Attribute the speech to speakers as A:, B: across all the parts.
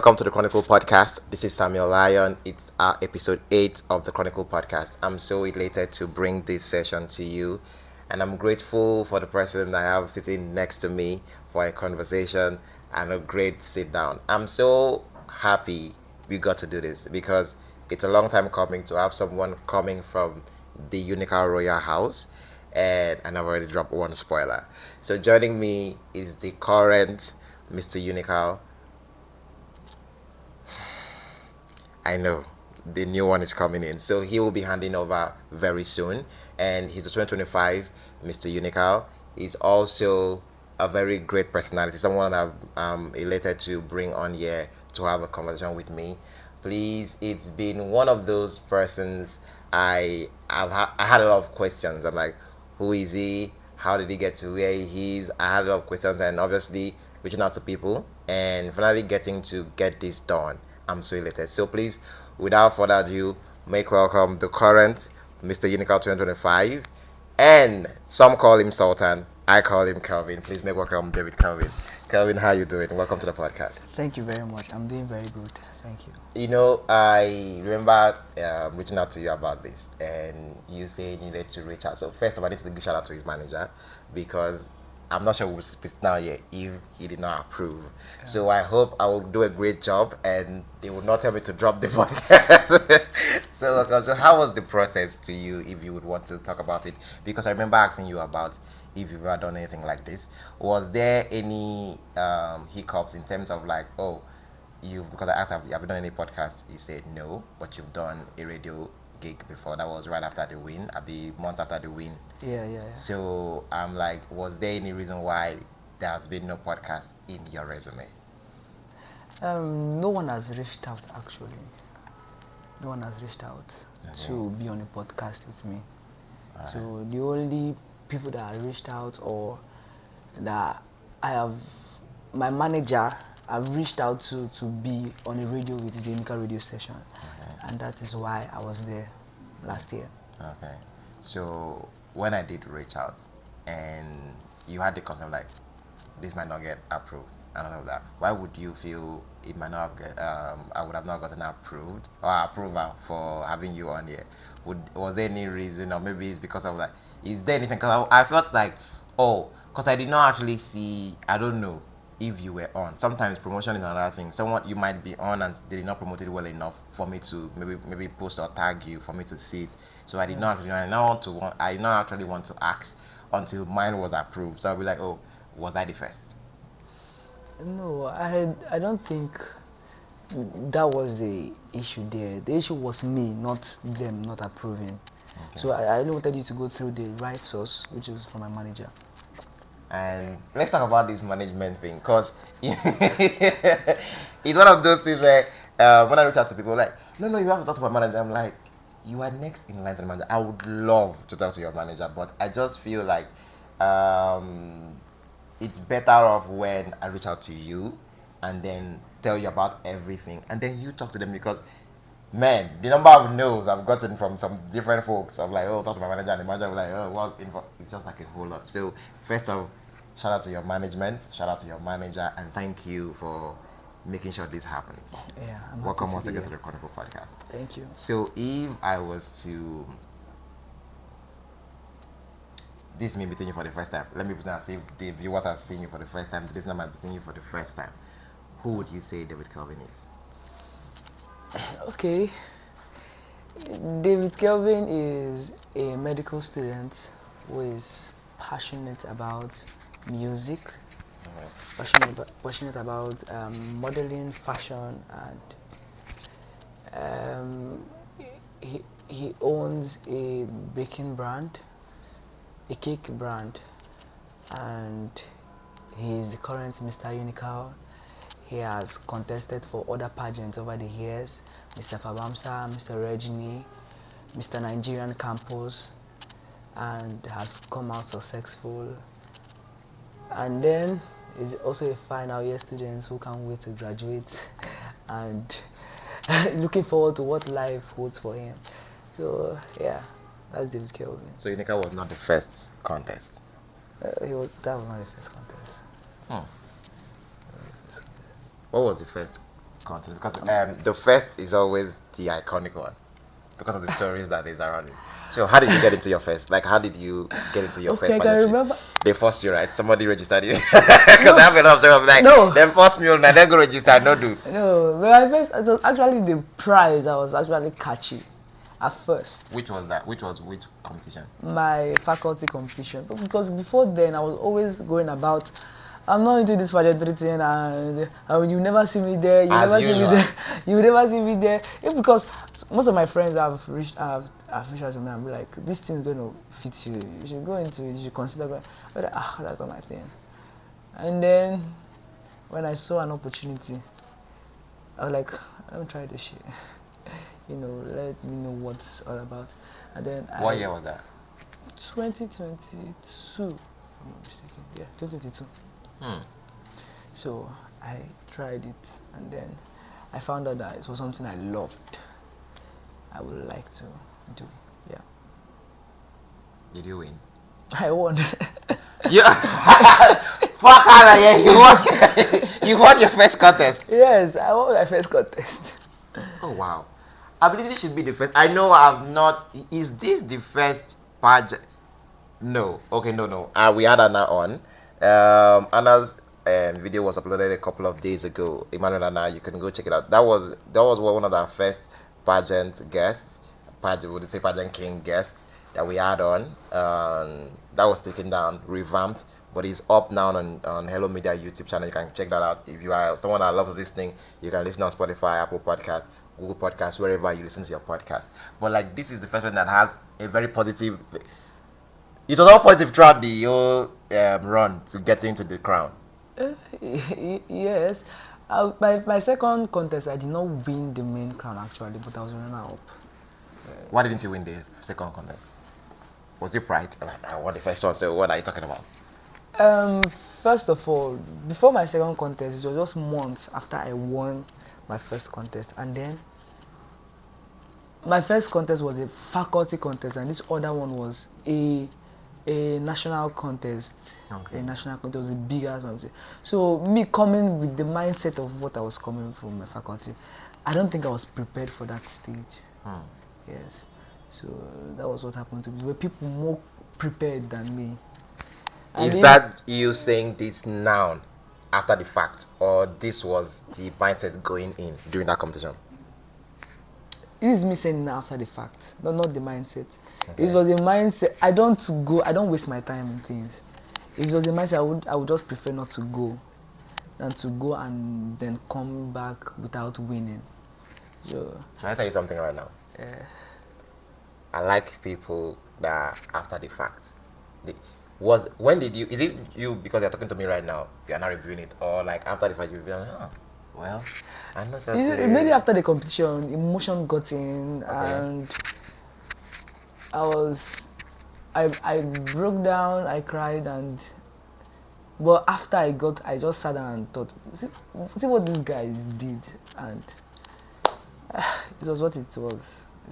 A: welcome to the Chronicle podcast. This is Samuel Lyon. It's our episode 8 of the Chronicle podcast. I'm so elated to bring this session to you, and I'm grateful for the person I have sitting next to me for a conversation and a great sit down. I'm so happy we got to do this because it's a long time coming to have someone coming from the Unical Royal House, and I've already dropped one spoiler. So joining me is the current Mr. Unical. I know the new one is coming in, so he will be handing over very soon. And he's a 2025 Mr. Unical. He's also a very great personality, someone I'm elated to bring on here to have a conversation with me. Please, it's been one of those persons I had a lot of questions. I'm like, who is he? How did he get to where he is? I had a lot of questions, and obviously reaching out to people and finally getting to get this done. I'm so elated. So please, without further ado, make welcome the current Mr. Unical 2025, and some call him Sultan. I call him Kelvin. Please make welcome David Kelvin. Kelvin, how you doing? Welcome to the podcast.
B: Thank you very much. I'm doing very good. Thank you.
A: You know, I remember reaching out to you about this, and you say you needed to reach out. So first of all, I need to give shout out to his manager because I'm not sure we'll speak now yet if he did not approve. Yeah. So I hope I will do a great job, and they will not tell me to drop the podcast. So how was the process to you, if you would want to talk about it? Because I remember asking you about if you've ever done anything like this. Was there any hiccups in terms of like, oh, because I asked, have you done any podcast? You said no, but you've done a radio gig before. That was right after the win, months after the win.
B: Yeah.
A: So I'm like, was there any reason why there has been no podcast in your resume?
B: No one has reached out actually. No one has reached out to be on a podcast with me. Right. So the only people that have reached out or that I have, my manager, I've reached out to be on a radio with the Unical radio station. Okay. And that is why I was there last year.
A: Okay. So when I did reach out and you had the concept like this might not get approved and all of that, why would you feel it might not get I would have not gotten approved or approval for having you on here? Was there any reason, or maybe it's because of like, is there anything? Because I felt like, because I did not actually see, I don't know if you were on. Sometimes promotion is another thing. Someone you might be on and they did not promote it well enough for me to maybe post or tag you for me to see it. So I did not actually, I did not actually want to ask until mine was approved. So I'll be like, oh, was I the first?
B: No, I don't think that was the issue there. The issue was me, not them not approving. Okay. So I only wanted you to go through the right source, which is from my manager.
A: And let's talk about this management thing, because it's one of those things where when I reach out to people, like, no, you have to talk to my manager. I'm like, you are next in line to the manager. I would love to talk to your manager, but I just feel like it's better off when I reach out to you and then tell you about everything, and then you talk to them, because man, the number of no's I've gotten from some different folks, I'm like, oh, talk to my manager, and the manager will like, oh, what's involved? It's just like a whole lot. So first of all, shout out to your management, shout out to your manager, and thank you for making sure this happens.
B: Yeah.
A: Welcome once again to the Chronicle podcast.
B: Thank you.
A: So if I was to, this may be seeing you for the first time. Let me pretend as if the viewers are seeing you for the first time. The listener might be seeing you for the first time. Who would you say David Kelvin is?
B: Okay. David Kelvin is a medical student who is passionate about music, passionate about modeling, fashion, and he owns a baking brand, a cake brand, and he is the current Mr. Unical. He has contested for other pageants over the years, Mr. Fabamsa, Mr. Regini, Mr. Nigerian Campus, and has come out successful. And then is also a final year student who can't wait to graduate and looking forward to what life holds for him. So yeah, that's David Kelvin.
A: So Unical was not the first contest?
B: That was not the first contest.
A: What was the first contest? Because the first is always the iconic one because of the stories that is around it. So how did you get into your first? Like, how did you get into your first
B: Okay, I can
A: pageantry?
B: remember.
A: They forced you, right? Somebody registered you. Because I have a lot of stories of like,
B: No.
A: then forced me and then go register. No, dude.
B: No, but my first, it was actually the prize that was actually catchy at first.
A: Which was that? Which competition?
B: My faculty competition. But because before then I was always going about, I'm not into this pageantry thing, and you never see me there, you
A: As
B: never see
A: usual.
B: me there, you never see me there. It's because most of my friends have reached out to me and be like, this thing's going to fit you, you should go into it, you should consider going. But that's not my thing. And then when I saw an opportunity, I was like, let me try this shit. You know, let me know what's all about. And then
A: What year was that?
B: 2022, if I'm not mistaken. Yeah, 2022. So I tried it, and then I found out that it was something I loved. I would like to do. Yeah.
A: Did you win?
B: I won.
A: Yeah. Fuck out of here. You won. You won your first contest.
B: Yes, I won my first contest.
A: Oh wow. I believe this should be the first. I know I've not. Is this the first pageant? No. Okay, no. We had Anna on. Anna's video was uploaded a couple of days ago. Emmanuel Anna, you can go check it out. That was one of our first pageant guests. Would you say pageant king guests that we had on? That was taken down, revamped, but it's up now on Hello Media YouTube channel. You can check that out. If you are someone that loves listening, you can listen on Spotify, Apple Podcasts, Google Podcasts, wherever you listen to your podcast. But like, this is the first one that has a very positive. It was all positive throughout the whole run to get into the crown.
B: Yes. My second contest, I did not win the main crown actually, but I was runner up.
A: Why didn't you win the second contest? Was it pride? I won the first one, so what are you talking about?
B: First of all, before my second contest, it was just months after I won my first contest, and then my first contest was a faculty contest, and this other one was a national contest.
A: Okay.
B: A national contest was a bigger something. So me coming with the mindset of what I was coming from my faculty, I don't think I was prepared for that stage. Yes. So that was what happened to me. Were people more prepared than me?
A: Is that you saying this now, after the fact, or this was the mindset going in during that competition?
B: It is me saying after the fact, not the mindset. Okay. It was the mindset. I don't waste my time in things. If it was the mindset, I would just prefer not to go than to go and then come back without winning. So,
A: can I tell you something right now?
B: Yeah.
A: I like people that after the fact. When did you? Is it you because you're talking to me right now? You're not reviewing it, or like after the fact you're like, well, I'm not sure.
B: Maybe after the competition, emotion got in, okay. And I broke down, I cried, but after I just sat down and thought, see what these guys did, and it was what it was.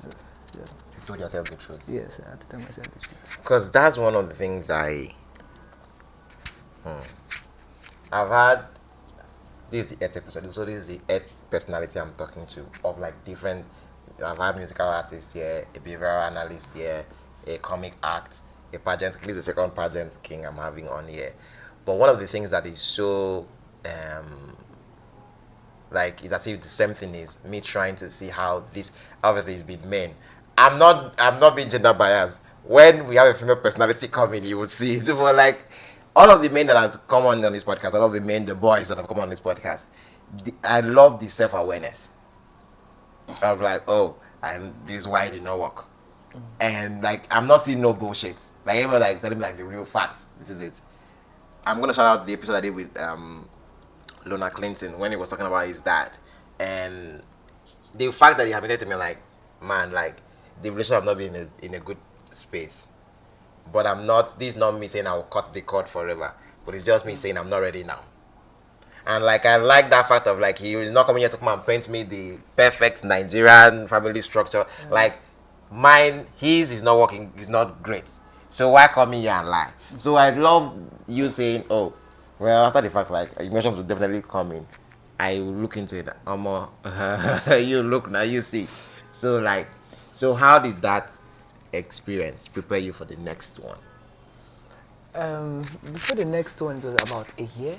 B: Yeah.
A: You told yourself the truth.
B: Yes, I had to tell myself the truth.
A: Because that's one of the things I've had. This is the 8th episode, so this is the 8th personality I'm talking to of like different. I've had musical artists here, a behavioral analyst here, a comic act, a pageant. This is the second pageant king I'm having on here. But one of the things that is so like it's as if the same thing is me trying to see how this obviously is been men. I'm not being gender biased. When we have a female personality coming, you will see it. But like all of the men that have come on this podcast, all of the boys that have come on this podcast, I love the self-awareness. I'm like, oh, and this is why it did not work. And like I'm not seeing no bullshit. Like even like telling me like the real facts. This is it. I'm gonna shout out the episode I did with Lona Clinton when he was talking about his dad, and the fact that he admitted to me like, man, like the relationship have not been in a good space. But I'm not. This is not me saying I will cut the cord forever. But it's just me saying I'm not ready now. And like I like that fact of like he is not coming here to come and paint me the perfect Nigerian family structure. Yeah. Like mine, his is not working. It's not great. So why come here and lie? So I love you saying, oh, well, after the fact, like emotions will definitely come in. I look into it. You look now, you see. So like, so how did that experience prepare you for the next one?
B: Before the next one, it was about a year,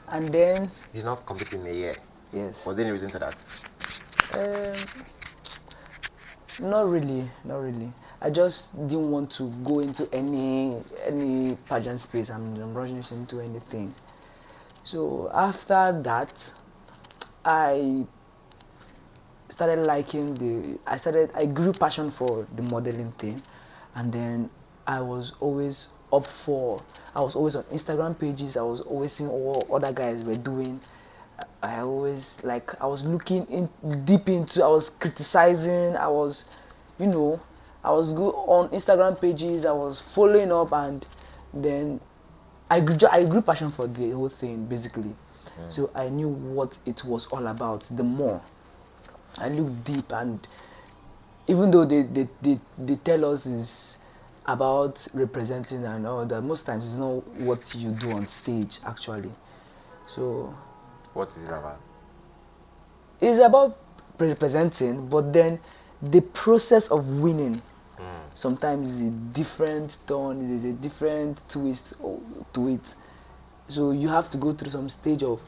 B: and then
A: You're not completing a year.
B: yes,
A: Was there any reason to that?
B: um, not really, not really. I just didn't want to go into any pageant space. I'm rushing into anything. So after that, I started liking I grew passion for the modeling thing, and then I was always I was always on Instagram pages. I was always seeing what other guys were doing. I always I was looking in deep into. I was criticizing. I was, you know, I was good on Instagram pages. I was following up, and then I grew passion for the whole thing basically. So I knew what it was all about. The more I look deep, and even though they tell us is about representing and all that, most times it's not what you do on stage actually. So
A: What is it about?
B: it's about representing, but then the process of winning sometimes is a different turn, there's a different twist to it. So you have to go through some stage of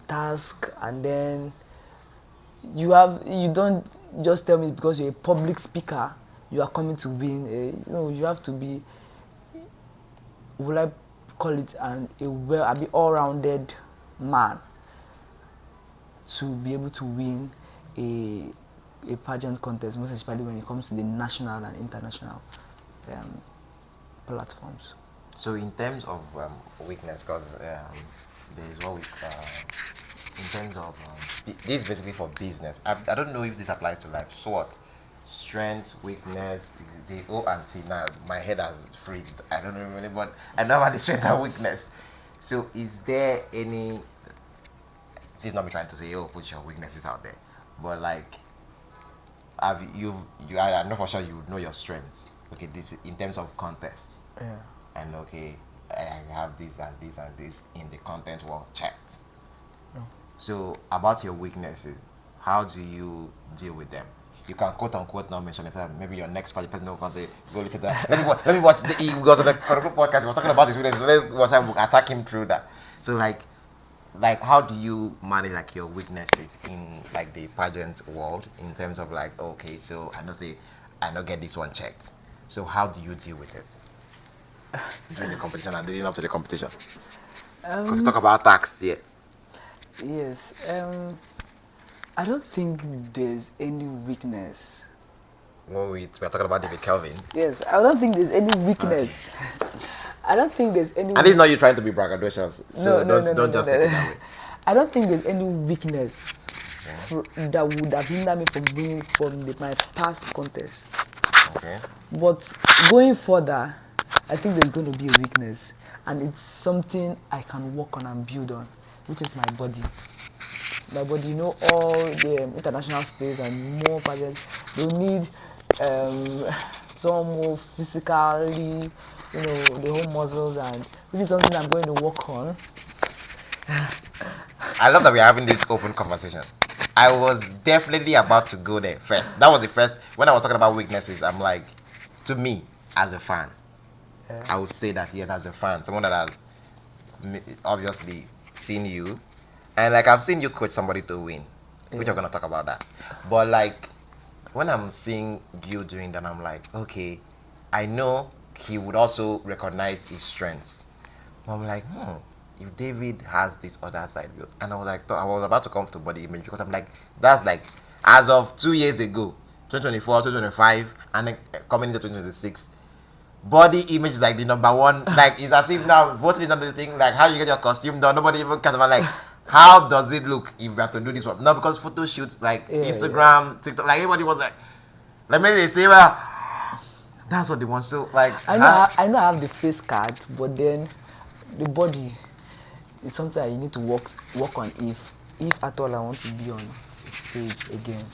B: task, and then you don't just tell me because you're a public speaker you are coming to win. You have to be, will I call it, a be all-rounded man to be able to win a pageant contest, most especially when it comes to the national and international platforms.
A: So in terms of weakness, because there is what we in terms of this is basically for business. I don't know if this applies to life. So what? Strength, weakness, the O and T. Now my head has freezed. I don't know really, but I know about the strength and weakness. So is there any? This is not me trying to say, oh, put your weaknesses out there, but like, have I know for sure you know your strengths. Okay, this in terms of contests.
B: Yeah.
A: And okay, I have this and this and this in the content world checked. So about your weaknesses, how do you deal with them? You can quote unquote not mention yourself. Maybe your next person will come say, go listen to that. Let me watch the he goes on the Chronicle podcast. He was talking about his weaknesses. Let's watch him attack him through that. So like how do you manage like your weaknesses in like the pageant world in terms of like, okay, so I know get this one checked. So how do you deal with it? During the competition and leading up to the competition. Because we talk about tax here.
B: Yes. I don't think there's any weakness.
A: When we're talking about David Kelvin.
B: Yes, I don't think there's any weakness. Okay. I don't think there's any.
A: And it's not you trying to be braggadocious. So don't just take it that way.
B: I don't think there's any weakness that would have hindered me from winning from my past contest.
A: Okay.
B: But going further, I think there's going to be a weakness, and it's something I can work on and build on, which is my body. My body, all the international space and more pageants, they need some more physically, the whole muscles, and which is something I'm going to work on.
A: I love that we're having this open conversation. I was definitely about to go there first. That was the first. When I was talking about weaknesses, I'm like, to me, as a fan, I would say that yes, as a fan, someone that has obviously seen you, and like I've seen you coach somebody to win, which I'm gonna talk about that. But like when I'm seeing you doing that, I'm like, okay, I know he would also recognize his strengths. I'm like, if David has this other side, and I was like, I was about to come to body image because I'm like, that's like as of 2 years ago, 2024, 2025, and then coming into 2026. Body image is like the number one. Like it's as if now voting is not the thing. Like how you get your costume done, nobody even cares about like how does it look if we have to do this one. No, because photo shoots like Instagram, TikTok, like everybody was like maybe they say, well, that's what they want. So like
B: I know I have the face card, but then the body is something I need to work on if at all I want to be on stage again.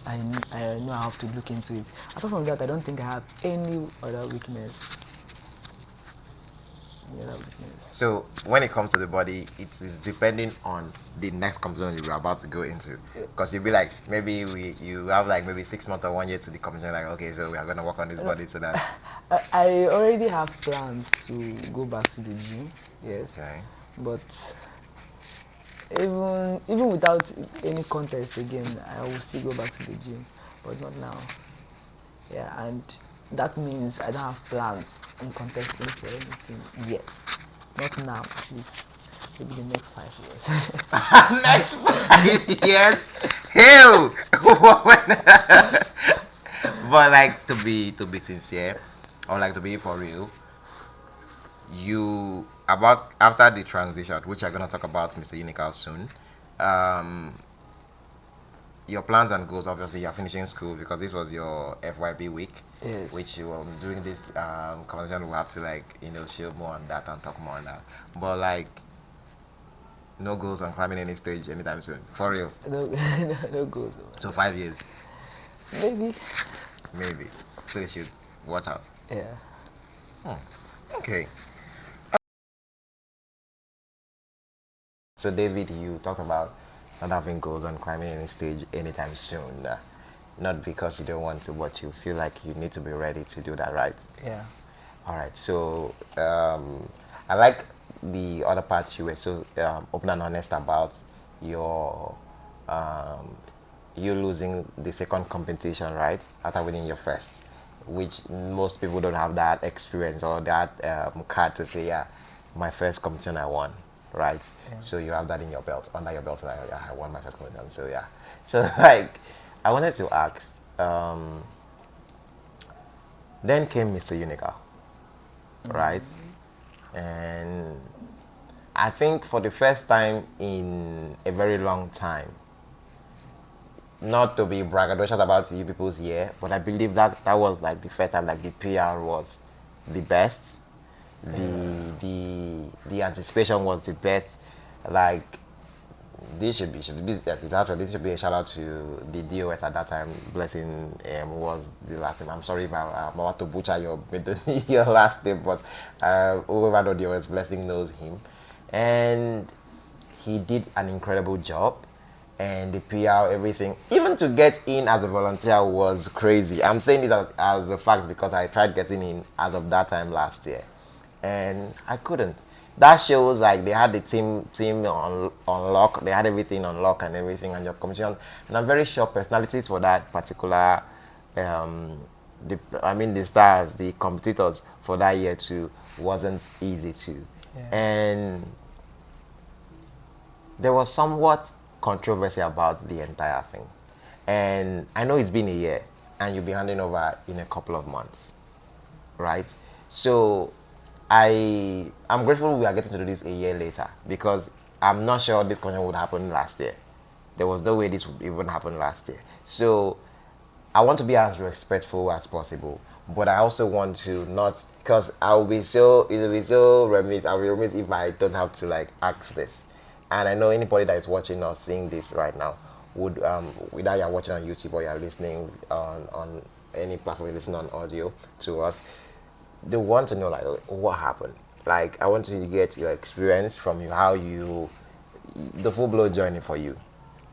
B: I know I have to look into it. Apart from that, I don't think I have any other weakness. Yeah, that weakness.
A: So when it comes to the body, it is depending on the next competition you're about to go into. Because you'll be like, maybe you have like maybe 6 months or 1 year to the competition, like, okay, so we are gonna work on this
B: No,
A: body so that.
B: I already have plans to go back to the gym. Yes,
A: Okay.
B: but even without any contest again, I will still go back to the gym, but not now. Yeah, and that means I don't have plans on contesting for anything yet. Not now, at least. Maybe the next 5 years.
A: Next 5 years, hell. But like to be sincere, or like to be for real, you about after the transition, which I'm gonna talk about, Mr. Unical soon. Um, your plans and goals. Obviously, you're finishing school because this was your FYP week,
B: Yes.
A: which you doing this conversation. We'll have to like show more on that and talk more on that. But like, no goals on climbing any stage anytime soon. For real.
B: No, no, no goals.
A: So 5 years,
B: Maybe.
A: maybe. So you should watch out.
B: Yeah.
A: Hmm. Okay. So David, you talked about not having goals on climbing any stage anytime soon. Not because you don't want to, but you feel like you need to be ready to do that, right?
B: Yeah.
A: All right. So I like the other part you were so open and honest about your um, you losing the second competition, right? After winning your first, which most people don't have that experience or that card to say, yeah, my first competition I won, right?
B: Yeah.
A: So you have that in your belt, under your belt, like, yeah, I won my first competition. So yeah. So like, I wanted to ask. Then came Mr. Unica, right? And I think for the first time in a very long time, not to be braggadocious about you people's year, but I believe that that was like the first time like the PR was the best, the anticipation was the best. Like this should be a shout out to the DOS at that time. Blessing was the last name. I'm sorry if I'm about to butcher your your last name, but whoever the DOS Blessing knows him, and he did an incredible job. And the PR, everything, even to get in as a volunteer was crazy. I'm saying this as a fact because I tried getting in as of that time last year, and I couldn't. That shows like they had the team on lock. They had everything on lock and everything, and your commission. And I'm very sure personalities for that particular, the stars, the competitors for that year too wasn't easy too,
B: Yeah.
A: and there was somewhat controversy about the entire thing. And I know it's been a year, and you'll be handing over in a couple of months, right? So I'm grateful we are getting to do this a year later because I'm not sure this conversation would happen last year. There was no way this would even happen last year. So I want to be as respectful as possible, but I also want to not because it will be so remiss. I'll be remiss if I don't have to like ask this. And I know anybody that is watching or seeing this right now would whether you're watching on YouTube or you're listening on any platform, you listen on audio to us, they want to know like what happened. Like I want to get your experience from you, how you the full blown journey for you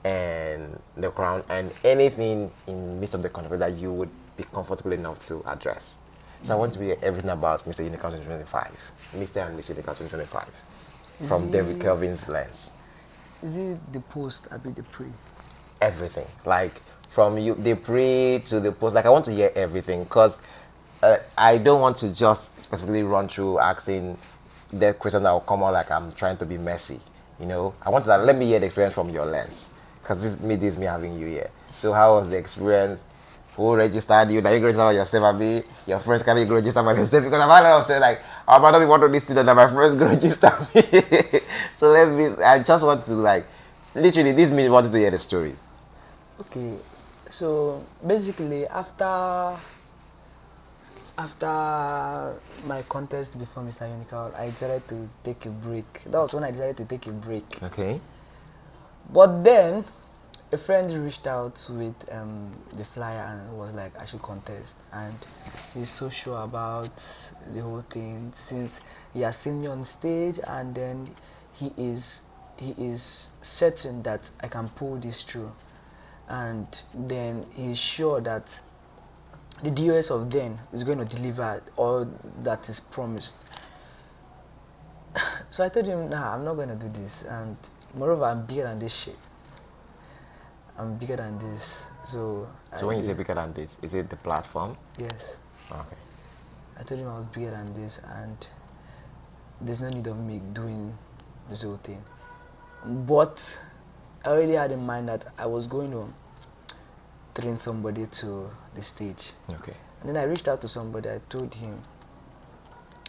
A: and the crown and anything in midst of the conflict that you would be comfortable enough to address. So I want to hear everything about Mr. Unicorn 2025, Mr. and Mr. Unicorn 2025, from David Kelvin's lens.
B: Is it the post I be the pre?
A: Everything, like from you, the pre to the post. Like I want to hear everything because I don't want to just specifically run through asking the questions that will come out like I'm trying to be messy. I want to let me hear the experience from your lens because this is me having you here. So how was the experience? Who registered you? Now you register by yourself, Abi. Your friends can you go register by yourself because I've had a lot of saying like, I might not be one of these students that my friends go register me. So I just want to like, literally, this me wanted to hear the story.
B: Okay, so basically after my contest before Mr. Unical, I decided to take a break. That was when I decided to take a break.
A: Okay.
B: But then a friend reached out with the flyer and was like I should contest, and he's so sure about the whole thing since he has seen me on stage, and then he is certain that I can pull this through, and then he's sure that the DOS of then is going to deliver all that is promised. So I told him, nah, I'm not going to do this, and moreover, I'm bigger than this shit. I'm bigger than this. So
A: when you say bigger than this, is it the platform?
B: Yes.
A: Okay.
B: I told him I was bigger than this, and there's no need of me doing this whole thing. But I already had in mind that I was going to train somebody to the stage.
A: Okay.
B: And then I reached out to somebody. I told him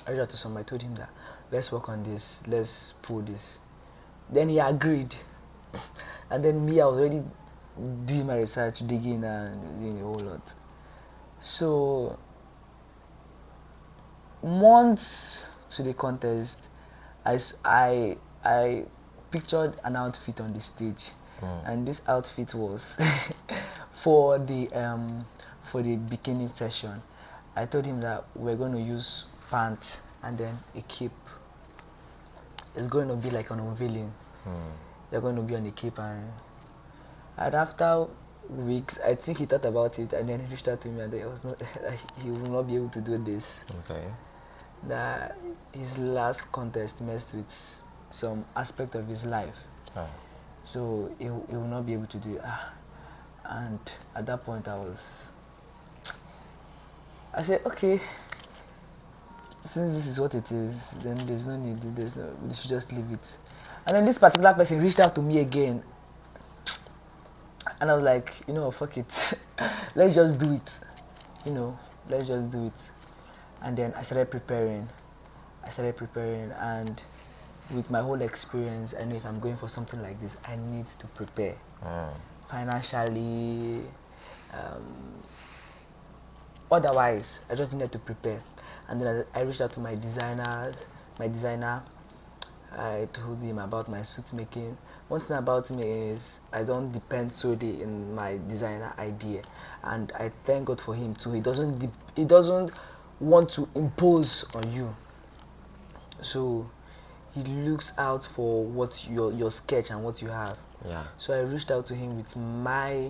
B: that let's work on this, let's pull this. Then he agreed. And then me, I was already doing my research, digging and doing a whole lot. So months to the contest, I pictured an outfit on the stage, and this outfit was for the beginning session. I told him that we're going to use pants and then a cape. It's going to be like an unveiling. You're going to be on a cape, and after weeks, I think he thought about it, and then he reached out to me, and he will not be able to do this.
A: Okay.
B: That his last contest messed with some aspect of his life, so he will not be able to do it. And at that point, I said, okay, since this is what it is, then there's no need. We should just leave it. And then this particular person reached out to me again, and I was like, fuck it, let's just do it. Let's just do it. And then I started preparing, and with my whole experience, I know if I'm going for something like this, I need to prepare financially. Otherwise, I just needed to prepare. And then I reached out to my designer. I told him about my suit making. One thing about me is I don't depend solely in my designer idea, and I thank God for him too. He doesn't want to impose on you. So he looks out for what your sketch and what you have.
A: Yeah.
B: So I reached out to him with my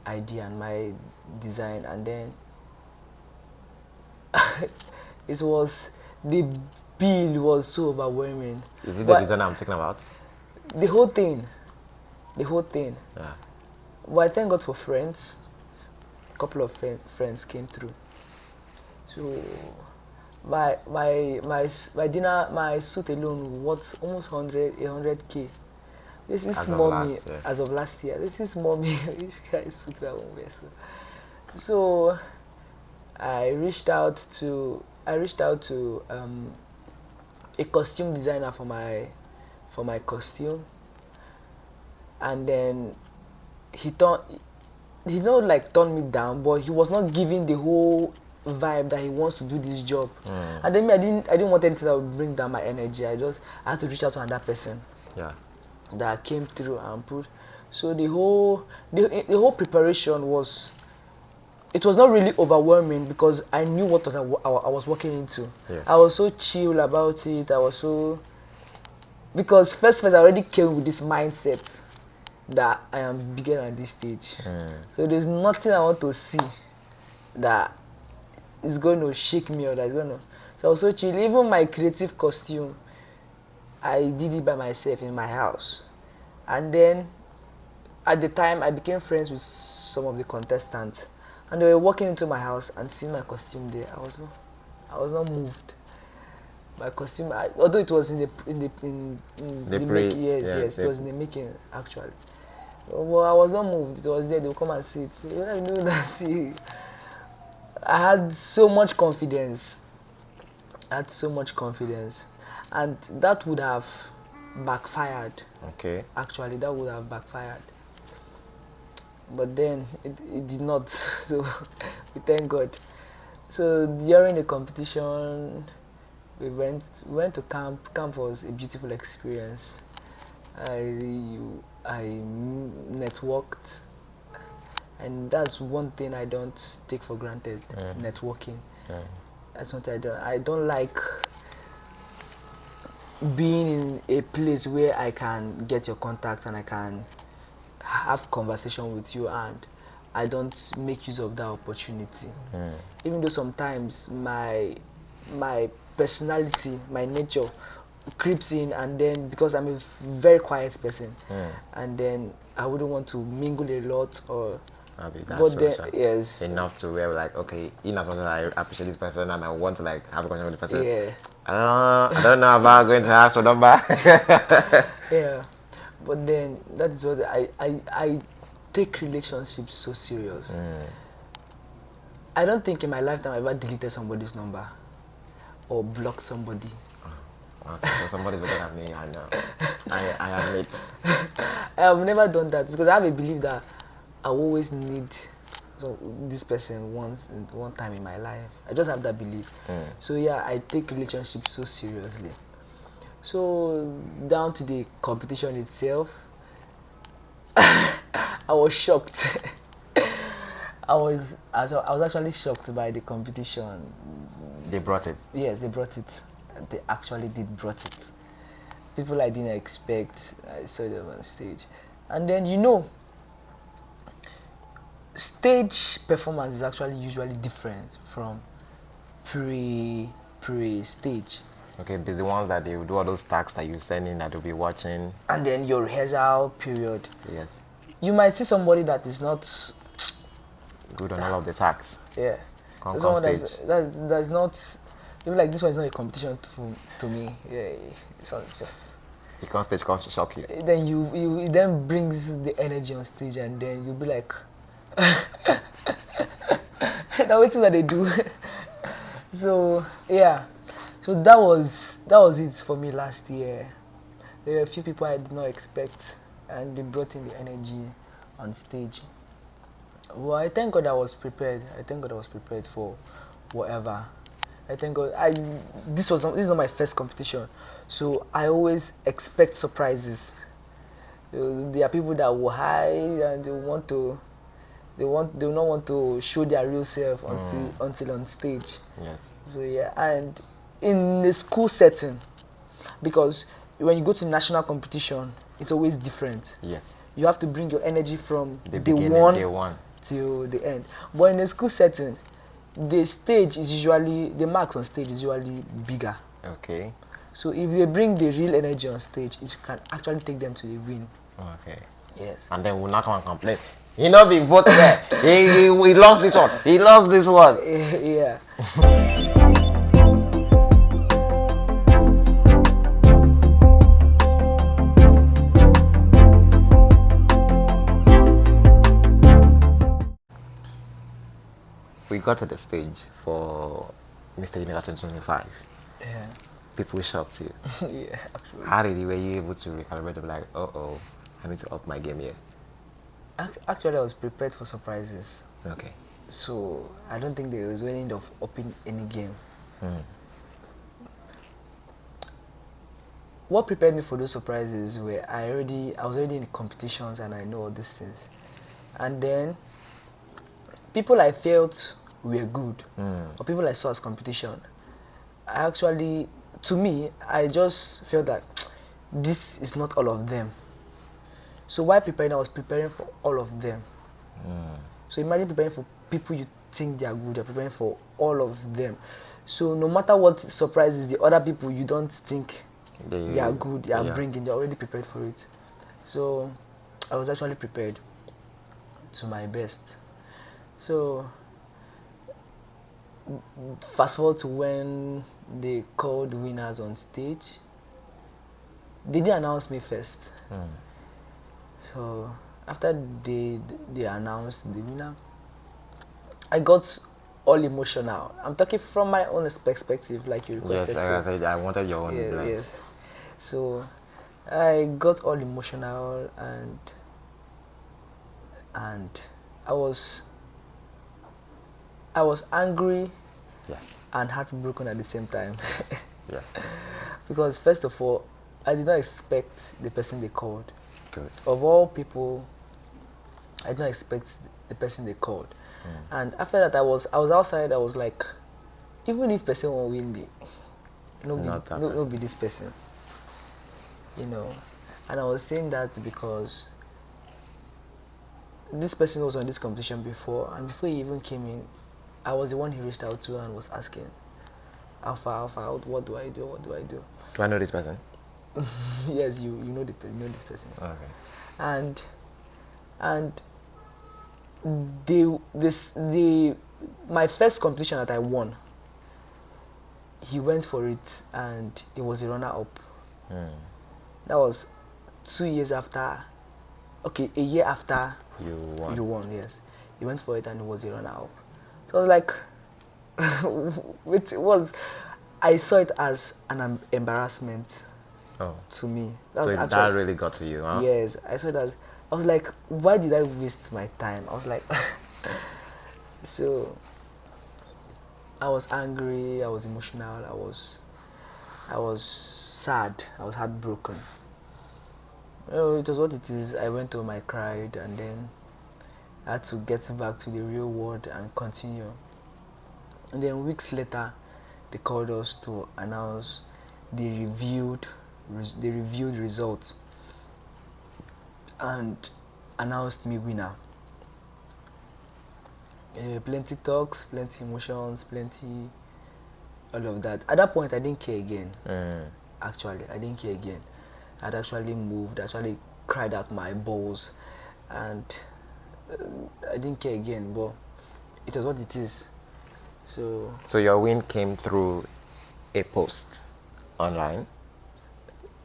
B: idea and my design, and then it was, the bill was so overwhelming.
A: Is it the design I'm talking about?
B: The whole thing.
A: Yeah.
B: Well, I thank God for friends. A couple of friends came through. So my suit alone was almost 100K. This is small me as of last year. This is small me. This guy's suit I won't wear. So I reached out to a costume designer for my costume, and then he turned me down, but he was not giving the whole vibe that he wants to do this job. And then I didn't want anything that would bring down my energy. I had to reach out to another person.
A: Yeah.
B: That came through and put. So the whole preparation was not really overwhelming because I knew what I was walking into.
A: Yes.
B: I was so chill about it. Because first I already came with this mindset that I am bigger than this stage. So there's nothing I want to see that is going to shake me or that's going to. So I was so chill. Even my creative costume, I did it by myself in my house. And then at the time, I became friends with some of the contestants. And they were walking into my house and seeing my costume there. I was not moved. My costume, although it was in the making, yes, it was in the making actually. Well, I was not moved. It was there. They would come and see it. I knew that. See, I had so much confidence. And that would have backfired.
A: Okay.
B: Actually, that would have backfired. But then it did not. So we thank God. So during the competition, we went to camp. Camp was a beautiful experience. networked, and that's one thing I don't take for granted. Networking. That's what I don't. I don't like being in a place where I can get your contact and I can have conversation with you, and I don't make use of that opportunity. Even though sometimes my personality, my nature creeps in, and then because I'm a very quiet person, and then I wouldn't want to mingle a lot or. But then, yes,
A: enough to where like, okay, in as much as I appreciate this person and I want to like have a conversation with the person.
B: yeah,
A: I don't know about going to ask for number.
B: yeah. But then that is what I take relationships so serious. I don't think in my lifetime I ever deleted somebody's number or blocked somebody.
A: Okay, so somebody's looking at me, I know. I admit.
B: I have never done that because I have a belief that I always need this person one time in my life. I just have that belief. So yeah, I take relationships so seriously. So down to the competition itself, I was shocked. I was actually shocked by the competition.
A: They brought it.
B: Yes, they brought it. They actually brought it. People I didn't expect. I saw them on stage, and then stage performance is actually usually different from pre-stage.
A: Okay, but the ones that they will do all those tasks that you send in that will be watching.
B: And then your rehearsal period.
A: Yes.
B: You might see somebody that is not
A: good on all of the tasks.
B: Yeah.
A: Come
B: Someone
A: stage.
B: that's not, even like this one is not a competition to me. Yeah, so it's just.
A: You come stage, comes to shock you.
B: Then it then brings the energy on stage, and then you'll be like, now what's that they do? So yeah, so that was it for me last year. There were a few people I did not expect, and they brought in the energy on stage. Well, I thank God I was prepared. I thank God I was prepared for whatever. I thank God. This is not my first competition, so I always expect surprises. There are people that will hide and they will not want to show their real self until on stage.
A: Yes.
B: So yeah, and in the school setting, because when you go to national competition, it's always different.
A: Yes.
B: You have to bring your energy from
A: day one
B: till the end. But in a school setting, the marks on stage is usually bigger.
A: Okay.
B: So if they bring the real energy on stage, it can actually take them to the win.
A: Okay.
B: Yes.
A: And then we'll not come and complain. He not being voted there. he lost this one. He lost this one.
B: Yeah.
A: We got to the stage for Mr. Universe 2025.
B: Yeah.
A: People shocked you.
B: Yeah, actually.
A: How were you able to recalibrate and be like, oh, I need to up my game here?
B: Actually, I was prepared for surprises.
A: Okay.
B: So I don't think there was any need of upping any game. What prepared me for those surprises were I was already in competitions and I know all these things. And then people I felt were good, or people I saw as competition, to me, I just felt that this is not all of them. So while preparing, I was preparing for all of them. So imagine preparing for people you think they are good, you're preparing for all of them. So no matter what surprises the other people you don't think they are good, they are bringing, they're already prepared for it. So I was actually prepared to my best. So fast forward to when they called winners on stage. They didn't announce me first. So after they announced the winner, I got all emotional. I'm talking from my own perspective, like you requested.
A: Yes, I wanted your own.
B: Yes. So I got all emotional and I was angry and heartbroken at the same time.
A: Yeah.
B: Because first of all, I did not expect the person they called.
A: Good.
B: Of all people, I didn't expect the person they called. And after that, I was outside. I was like, even if person won't win me,
A: Not that
B: no
A: person.
B: be this person, you know. And I was saying that because this person was on this competition before, and before he even came in, I was the one he reached out to and was asking, how far, what do I do, what do I do?
A: Do I know this person?
B: Yes, you know this person.
A: Okay.
B: And the my first competition that I won, he went for it and he was a runner up. That was 2 years after, okay, a year after
A: You won.
B: you won. Yes, he went for it and he was a runner up. So I was like, I saw it as an embarrassment
A: Oh.
B: to me.
A: So that really got to you, huh?
B: Yes, I saw that. I was like, why did I waste my time? I was like, so I was angry. I was emotional. I was sad. I was heartbroken. It was what it is. I went home. I cried, and then I had to get back to the real world and continue. And then weeks later, they called us to announce the reviewed results and announced me winner. Plenty talks, plenty emotions, plenty all of that. At that point, I didn't care again. Actually, I didn't care again. I'd actually moved, actually cried out my balls, and I didn't care again. But it was what it is.
A: So your win came through a post online.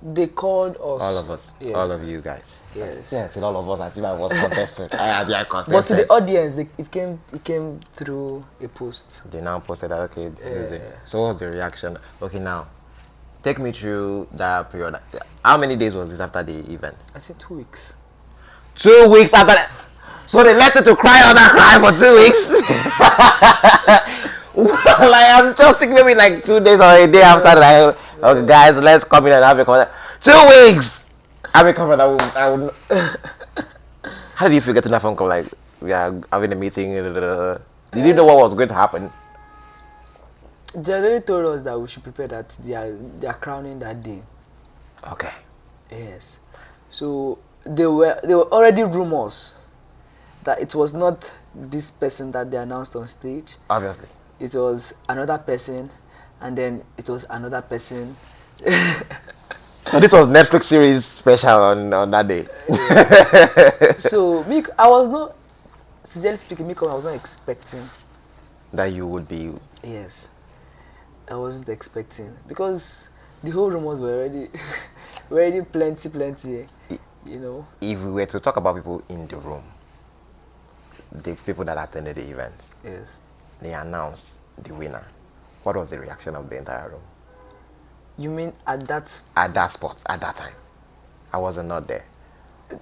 B: They called us.
A: All of us,
B: Yeah.
A: all of you guys.
B: Yes.
A: Yes, all of us. I think I was contested. I contested.
B: But to the audience, it came through a post.
A: They now posted that, okay, this is it.
B: Yeah.
A: So what was the reaction? Okay, now, take me through that period. How many days was this after the event?
B: I said 2 weeks.
A: 2 weeks after that. So they left her to cry on that cry for 2 weeks? Like, I'm just thinking maybe like 2 days or a day after that. Okay, guys, let's come in and have a comment. 2 weeks! Have a comment. I would. How did you feel getting that phone call? Like, we are having a meeting. Did you know what was going to happen?
B: They already told us that we should prepare that they are crowning that day.
A: Okay.
B: Yes. So there were already rumors that it was not this person that they announced on stage.
A: Obviously.
B: It was another person, and then it was another person.
A: So this was Netflix series special on that day.
B: Yeah. So I was not, sincerely speaking, I was not expecting
A: that you would be.
B: Yes, I wasn't expecting, because the whole rumors were already already plenty, you know.
A: If we were to talk about people in the room, the people that attended the event,
B: yes,
A: they announced the winner. What was the reaction of the entire room?
B: You mean at that
A: spot, at that time? I wasn't not there.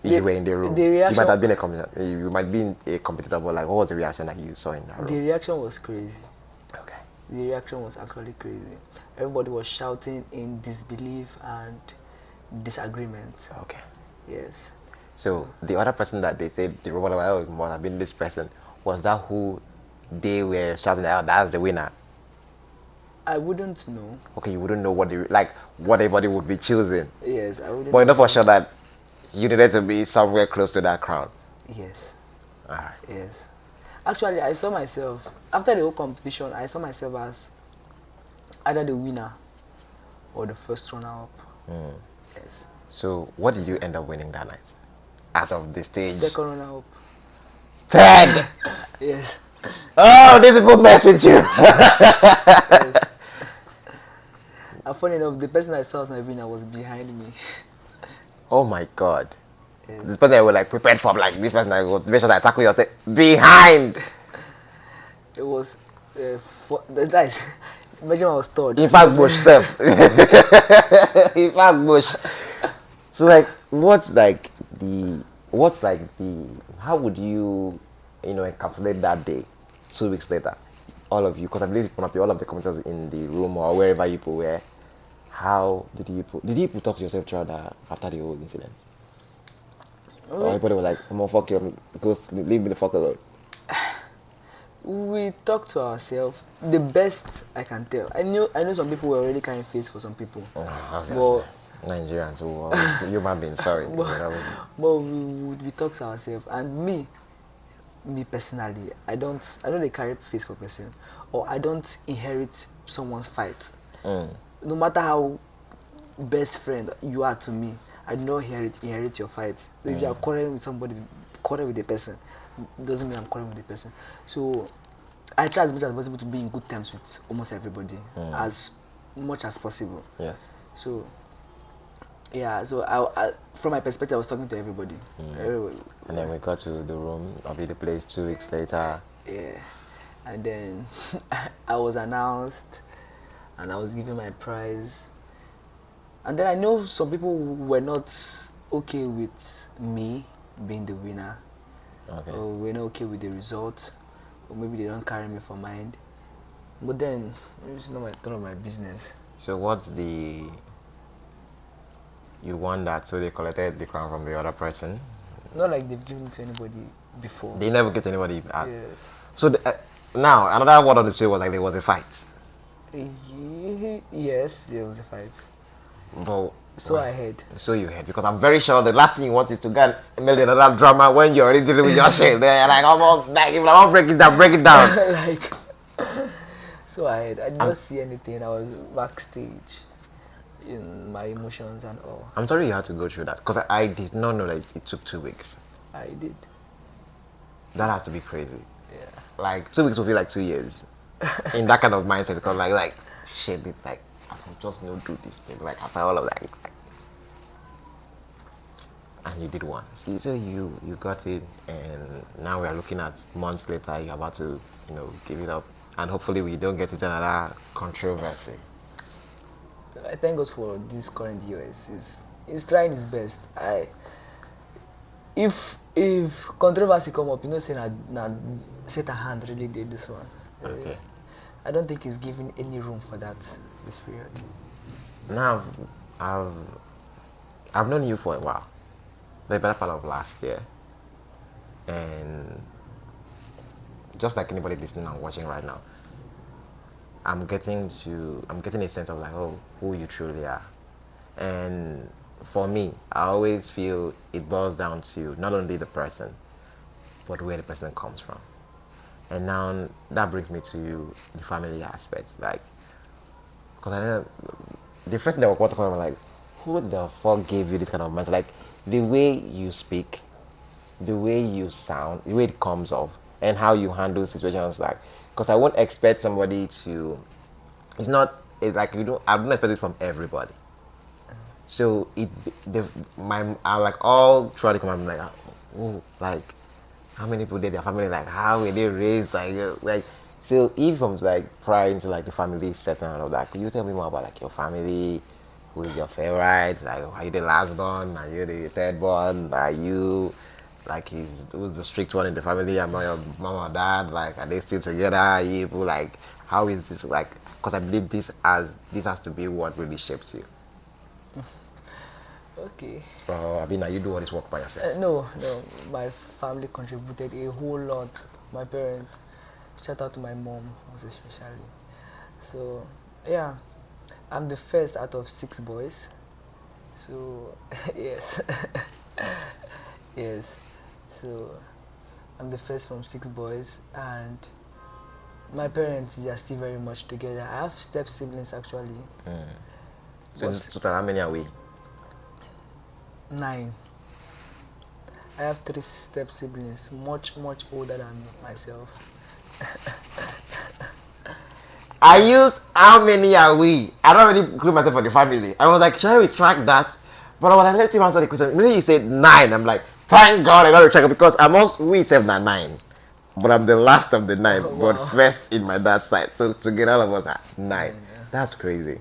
A: You were in the room.
B: The reaction,
A: you might have been a competitor. You might be a competitor, but like, what was the reaction that you saw in that room?
B: The reaction was crazy.
A: Okay.
B: The reaction was actually crazy. Everybody was shouting in disbelief and disagreement.
A: Okay.
B: Yes.
A: So the other person that they said the robot must have been this person, was that who they were shouting out? That's the winner.
B: I wouldn't know.
A: Okay, you wouldn't know what everybody would be choosing.
B: Yes, I wouldn't.
A: But enough for sure that you needed to be somewhere close to that crowd.
B: Yes.
A: Alright.
B: Yes. Actually, I saw myself after the whole competition. I saw myself as either the winner or the first runner-up. Yes.
A: So, what did you end up winning that night? As of the stage.
B: Second runner-up.
A: Third.
B: Yes.
A: Oh, these people mess with you.
B: Yes. And funny enough, the person I saw as my winner was behind me.
A: Oh my God.
B: Yes.
A: This person I was like prepared for, like this person I was make sure that I tackle yourself behind.
B: It was that's imagine I was third.
A: In fact, Bush self. In fact, Bush. So like, how would you, encapsulate that day, 2 weeks later, all of you, because I believe it's one of all of the commenters in the room or wherever you were. How did you talk to yourself throughout after the whole incident? Or everybody was like, I'm gonna fuck you, ghost, leave me the fuck alone.
B: We talk to ourselves. The best I can tell. I know some people were already carrying face for some people.
A: Obviously. Nigerians who are human beings, sorry.
B: But we talk to ourselves, and me personally, I don't they carry face for person, or I don't inherit someone's fight. No matter how best friend you are to me, I do not inherit your fight. So if you are quarreling with somebody, quarrel with the person, doesn't mean I'm quarreling with the person. So I try as much as possible to be in good terms with almost everybody, as much as possible.
A: Yes.
B: So yeah, so I from my perspective, I was talking to everybody.
A: And then we got to the room, I'll be the place 2 weeks later.
B: Yeah, and then I was announced, and I was given my prize. And then I know some people were not okay with me being the winner.
A: Okay.
B: Or were not okay with the result, or maybe they don't carry me for mind. But then it's not none of my business.
A: So what's the... You won that, so they collected the crown from the other person?
B: Not like they've given it to anybody before.
A: They never get anybody.
B: Yes.
A: So now, another word on the street was like there was a fight.
B: Yes, there was a fight.
A: But
B: So I heard.
A: So you heard, because I'm very sure the last thing you want is to get another drama when you're already dealing with your shit. They're like, if I want break it down, break it down.
B: Like, so I heard. I did not see anything. I was backstage in my emotions and all.
A: I'm sorry you had to go through that, because I did not know that it took 2 weeks.
B: I did.
A: That has to be crazy.
B: Yeah.
A: Like 2 weeks will feel like 2 years in that kind of mindset, because like shit, it's like I can just not do this thing. Like after all of that, and you did one. See, so you got it, and now we are looking at months later. You're about to give it up, and hopefully we don't get into another controversy.
B: I thank God for this current US. He's trying his best. If controversy come up, say set a hand really did this one.
A: Okay.
B: I don't think he's giving any room for that this period.
A: Now, I've known you for a while, the better part of last year, and just like anybody listening and watching right now, I'm getting a sense of like, oh, who you truly are. And for me, I always feel it boils down to not only the person, but where the person comes from. And now that brings me to the family aspect. Like, because I know the first thing that I want to call, like, who the fuck gave you this kind of mindset? Like, the way you speak, the way you sound, the way it comes off, and how you handle situations, like, because I won't expect somebody to. It's like I don't expect it from everybody. So I like all throughout the command, like, oh, like, how many people did their family, like, how were they raised, like. So if I'm like prior into like the family setting and all that, could you tell me more about like your family? Who is your favorite? Like, are you the last born? Are you the third born? Are you like who's the strict one in the family? Am I your mom or dad? Like, are they still together? Are you like, how is this like? Because I believe this has to be what really shapes you.
B: Okay.
A: I mean, you do all this work by yourself?
B: No. My family contributed a whole lot. My parents. Shout out to my mom, most especially. So, yeah, I'm the first out of 6 boys. So, yes. Yes. So, I'm the first from 6 boys, and my parents are still very much together. I have step siblings actually.
A: So how many are we?
B: 9. I have 3 step siblings, much older than myself.
A: How many are we? I don't really include myself for the family. I was like, should I retract that? But when I let him answer the question, immediately you said 9. I'm like, thank God I got to retract it, because we said 9. But I'm the last of the 9,
B: Wow.
A: but first in my dad's side. So together all of us are 9. Yeah. That's crazy.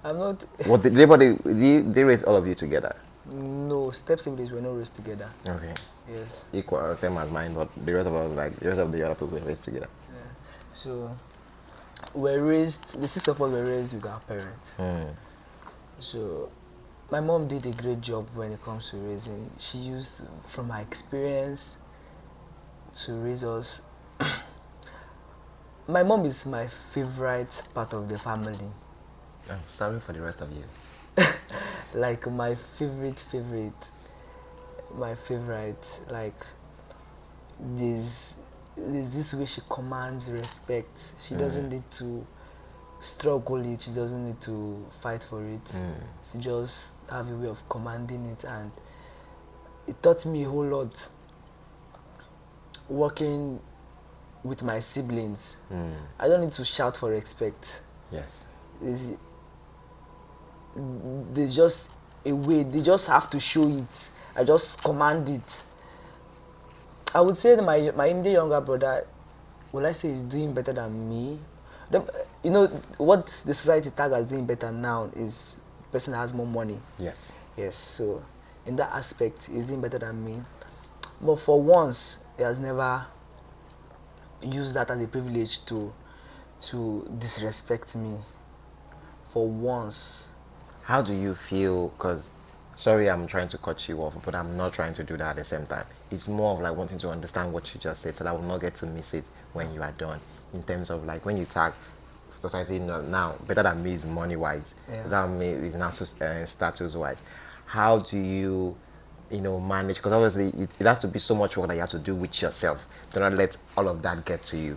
B: I'm not.
A: What they raised all of you together?
B: No, step siblings were not raised together.
A: Okay.
B: Yes.
A: Equal, same as mine, but the rest of us, like the rest of the other people, were raised together.
B: Yeah. So the 6 of us were raised with our parents. So My mom did a great job when it comes to raising. She used from her experience to raise us. My mom is my favorite part of the family.
A: I'm sorry for the rest of you.
B: Like my favorite, my favorite. Like this, this way she commands respect. She doesn't need to struggle it. She doesn't need to fight for it. She just have a way of commanding it, and it taught me a whole lot. Working with my siblings, I don't need to shout for respect.
A: Yes.
B: It's- They just a way. They just have to show it. I just command it. I would say that my immediate younger brother, will I say, is doing better than me. You know what the society tag as doing better now is person that has more money.
A: Yes.
B: Yes, so in that aspect, he's doing better than me. But for once, he has never used that as a privilege to disrespect me. For once.
A: How do you feel? Because, sorry, I'm trying to cut you off, but I'm not trying to do that at the same time. It's more of like wanting to understand what you just said so that I will not get to miss it when you are done. In terms of like when you tag society now, better than me is money wise,
B: Yeah.
A: better than me is now status wise. How do you, manage? Because obviously it has to be so much work that you have to do with yourself. Do not let all of that get to you,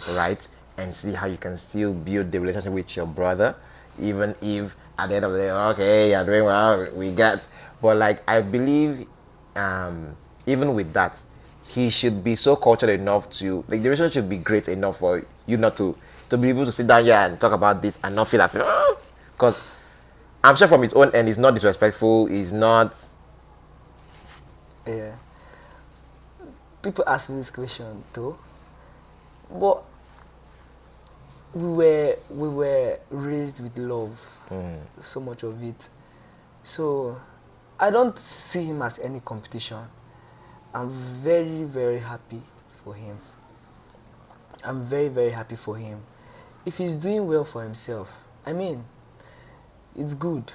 A: right? And see how you can still build the relationship with your brother, even if at the end of the day, okay, you're doing well, we get. But like I believe, even with that, he should be so cultured enough to like the relationship should be great enough for you not to be able to sit down here and talk about this and not feel that because I'm sure from his own end he's not disrespectful, he's not.
B: Yeah. People ask me this question too, but we were raised with love, so much of it. So I don't see him as any competition. I'm very happy for him. I'm very happy for him. If he's doing well for himself, I mean, it's good.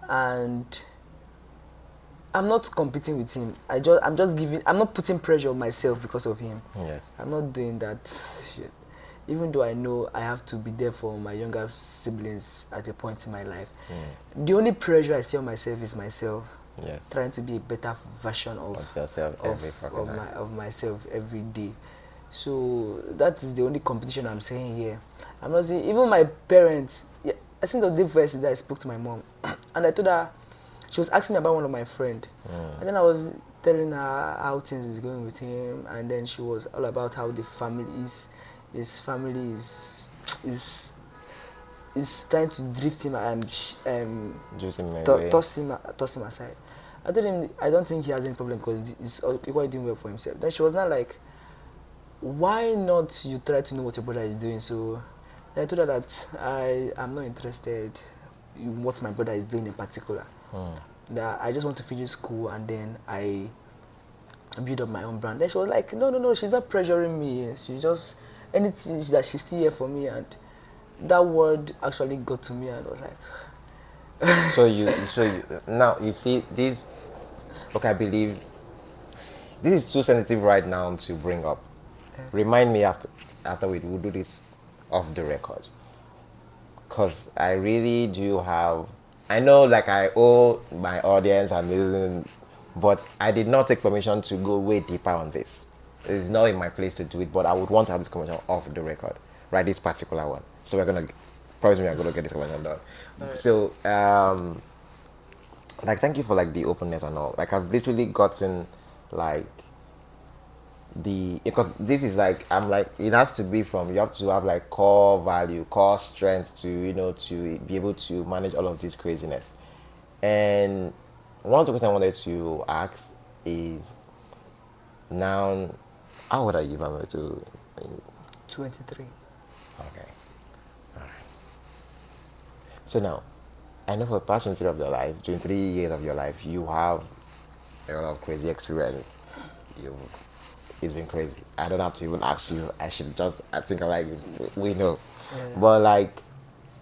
B: And I'm not competing with him. I'm not putting pressure on myself because of him.
A: Yes.
B: I'm not doing that shit. Even though I know I have to be there for my younger siblings at a point in my life. The only pressure I see on myself is myself.
A: Yes.
B: Trying to be a better version of
A: yourself every fucking day.
B: of myself every day. So that is the only competition I'm saying here. I'm not saying even my parents. Yeah, I think the day first that I spoke to my mom, and I told her, she was asking me about one of my friend, and then I was telling her how things is going with him, and then she was all about how the family is, his family is trying to drift him and toss him aside. I told him I don't think he has any problem because he's equally doing well for himself. Then she was not like, why not you try to know what your brother is doing? So I told her that I am not interested in what my brother is doing in particular. That I just want to finish school and then I build up my own brand. Then she was like, no, she's not pressuring me. She just anything that she's still here for me, and that word actually got to me, and I was like.
A: So you now you see this. Look, I believe this is too sensitive right now to bring up. Remind me after we will do this off the record, because I really do have. I know, like I owe my audience and listening, but I did not take permission to go way deeper on this. It's not in my place to do it, but I would want to have this conversation off the record, right? This particular one. So we're gonna promise me I'm gonna get this conversation done. Right. So like thank you for like the openness and all. Like I've literally gotten like because this is like I'm like it has to be from you have to have like core value, core strength to be able to manage all of this craziness. And one of the questions I wanted to ask is now how old are you, Mama?
B: 23.
A: Okay. Alright. So now I know for the past 23 of your life, 23 years of your life, you have a lot of crazy experience. It's been crazy. I don't have to even ask you. I should just, I think I'm like, we know. Yeah. But like,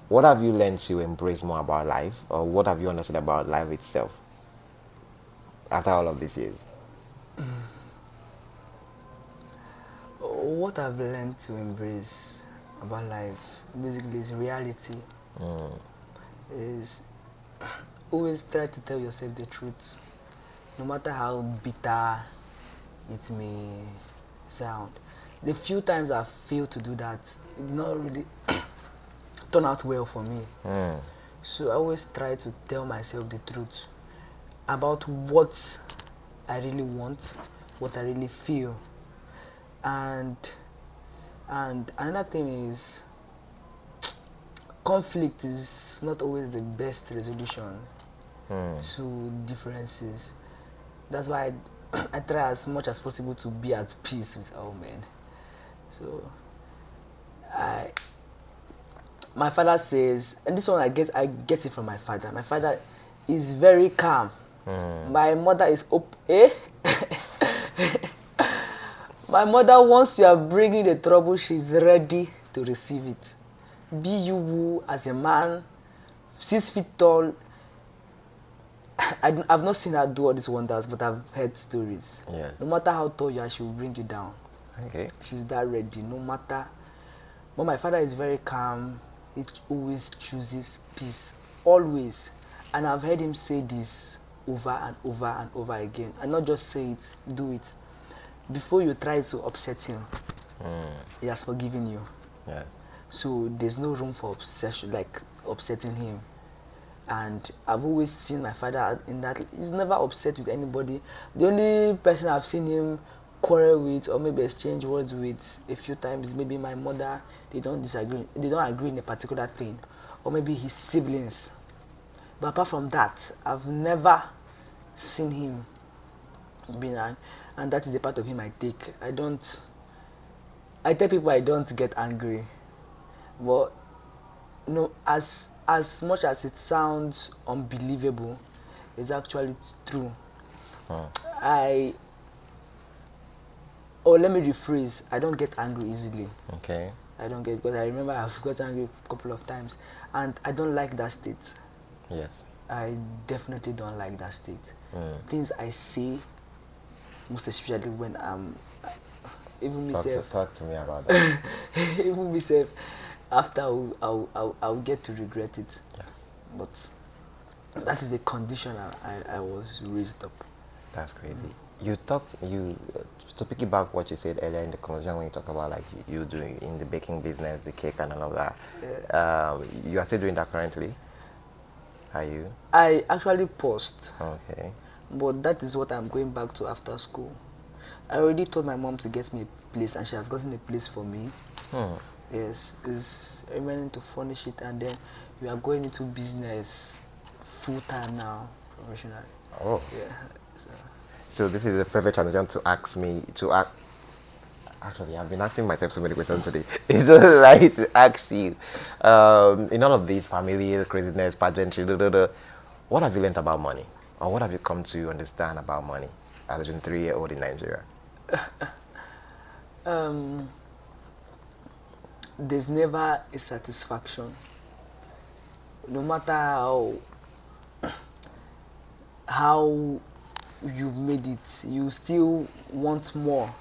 A: What have you learned to embrace more about life, or what have you understood about life itself after all of these years?
B: What I've learned to embrace about life basically is reality. Is always try to tell yourself the truth, no matter how bitter it may sound. The few times I've failed to do that, it did not really turn out well for me. So I always try to tell myself the truth about what I really want, what I really feel. And another thing is, conflict is not always the best resolution to differences. That's why I try as much as possible to be at peace with all men. So my father says, and this one I get it from my father. My father is very calm. My mother is My mother, once you are bringing the trouble, she's ready to receive it. Be you who, as a man, 6 feet tall. I've not seen her do all these wonders, but I've heard stories.
A: Yeah.
B: No matter how tall you are, she will bring you down.
A: Okay.
B: She's that ready, no matter. But my father is very calm. He always chooses peace, always. And I've heard him say this over and over and over again. And not just say it, do it. Before you try to upset him, he has forgiven you.
A: Yeah.
B: So there's no room for obsession, like upsetting him. And I've always seen my father in that he's never upset with anybody. The only person I've seen him quarrel with or maybe exchange words with a few times is maybe my mother. They don't disagree, they don't agree in a particular thing, or maybe his siblings. But apart from that, I've never seen him being angry. And that is the part of him I take. I tell people I don't get angry, but no, as much as it sounds unbelievable, it's actually true. Let me rephrase. I don't get angry easily.
A: Okay.
B: I don't get, because I remember I've got angry a couple of times, and I don't like that state.
A: Yes.
B: I definitely don't like that state. Things I say, most especially when I'm even myself.
A: Talk to me about that.
B: Even myself, after I'll get to regret it.
A: Yeah.
B: But that is the condition I was raised up.
A: That's crazy. To piggyback what you said earlier in the conversation when you talk about like you doing in the baking business, the cake and all of that. You are still doing that currently? Are you?
B: I actually paused.
A: Okay.
B: But that is what I'm going back to after school. I already told my mom to get me a place, and she has gotten a place for me. Yes, because I'm planning to furnish it, and then we are going into business full time now, professionally.
A: Oh.
B: Yeah.
A: So this is a perfect transition to ask me to ask. Actually, I've been asking myself so many questions today. It's just like to ask you, in all of these family craziness, pageantry, what have you learned about money? Or what have you come to understand about money as a 23-year-old in Nigeria?
B: There's never a satisfaction. No matter how you've made it, you still want more.